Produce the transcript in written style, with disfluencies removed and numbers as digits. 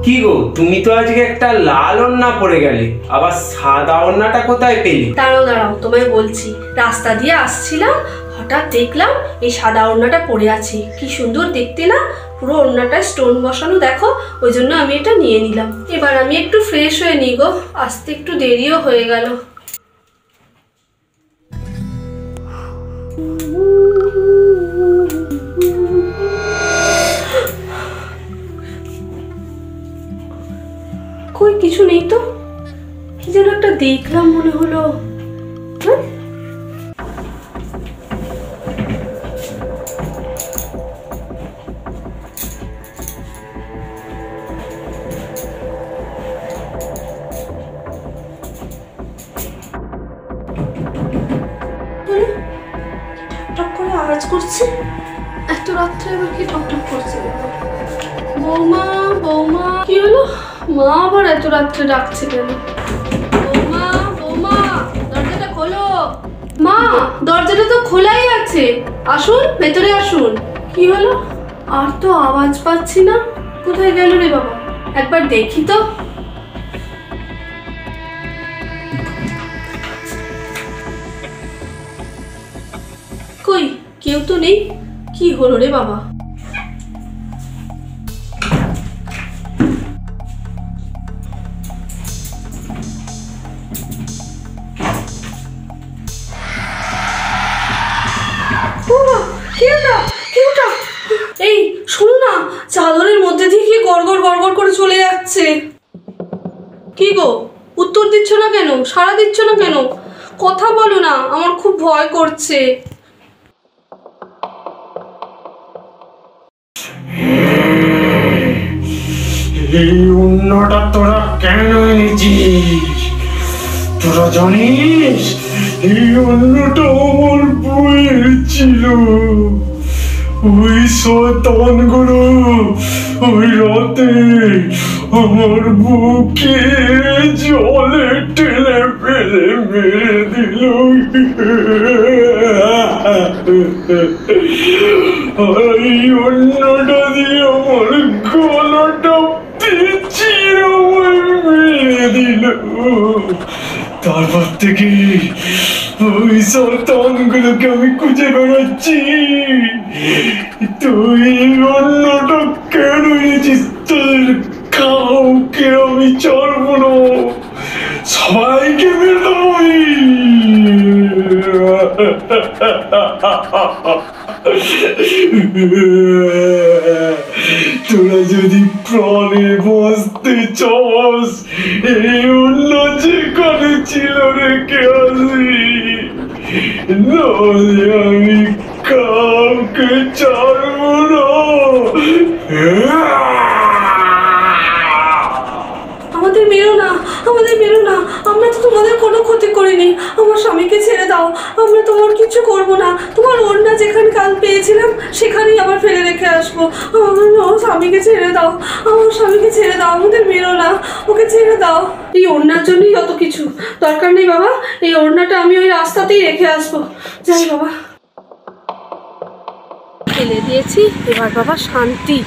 কি গো, তুমি তো আজকে একটা লাল ওড়না পরে গেলে, আবার সাদা ওড়নাটা কোথায় পেলে? দাঁড়াও দাঁড়াও, তোমায় বলছি। রাস্তা দিয়ে আসছিলাম, হঠাৎ দেখলাম এই সাদা ওড়নাটা পরে আছে। কি সুন্দর দেখতে না, পুরো ওড়নাটায় স্টোন বসানো, দেখো। ওই জন্য আমি এটা নিয়ে নিলাম। এবার আমি একটু ফ্রেশ হয়ে নিই গো, আসতে একটু দেরিও হয়ে গেল। কই কিছু নেই তো, কি যেন একটা দেখলাম মনে হলো। টক করে আওয়াজ করছে, এত রাত্রে আবার কি টক টক করছে? বৌমা বৌমা, কি হলো? মা আবার এত রাত্রে ডাকছে কেন? বৌমা বৌমা, দরজাটা খোলো। মা, দরজাটা তো খোলাই আছে, আসুন ভেতরে আসুন। কি হলো? আর তো আওয়াজ পাচ্ছি না, কোথায় গেল রে বাবা? একবার দেখি তো। কই কেউ তো নেই, কি হলো রে বাবা? এই শোনো না, চাদরের মধ্যে দিয়ে কি গড়গড় গড়গড় করে চলে যাচ্ছে। কি গো, উত্তর দিচ্ছ না কেন? সাড়া দিচ্ছ না কেন? কথা বলো না, আমার খুব ভয় করছে। এই ওড়নাটা তোরা কেন এনেছিস? তোরা জানিস এই ওড়নাটা আমার বইয়ের ছিল। ওই শয়তানগুলো ওই রাতে আমার বুকে জলে টেনে ফেলে মেরে দিল। আর এই ওড়নাটা দিয়ে আমার গলাটা পেঁচিয়ে আমার মেরে দিল। তারপর থেকে ওই শয়তানগুলোকে আমি খুঁজে বেড়াচ্ছি। তুই অন্যটা কেন এনেছিস? তোর কাউকে আমি ছাড়বো না, সবাইকে মেরে দেবো। তোরা যদি প্রাণে বাঁচতে চাস, এই অন্য যেখানে ছিল রেখে আসবি, নাহলে আমি কাউকে ছাড়বো না। আমাদের মেরো না, আমাদের মেরো না, আমরা তো তোমাদের কোনো ক্ষতি করিনি। আমার স্বামীকে ছেড়ে দাও, আমরা তোমার কিছু করবো না। তোমার ওড়না যেখানে কাল পেয়েছিলাম সেখানেই আবার ফেলে রেখে আসবো। আমার স্বামীকে ছেড়ে দাও, আমার স্বামীকে ছেড়ে দাও, আমাদের মেরো না, ওকে ছেড়ে দাও। এই ওড়নার জন্যই যত কিছু, দরকার নেই বাবা। এই ওড়নাটা আমি ওই রাস্তাতেই রেখে আসবো। যাই বাবা, ফেলে দিয়েছি, এবার বাবা শান্তি।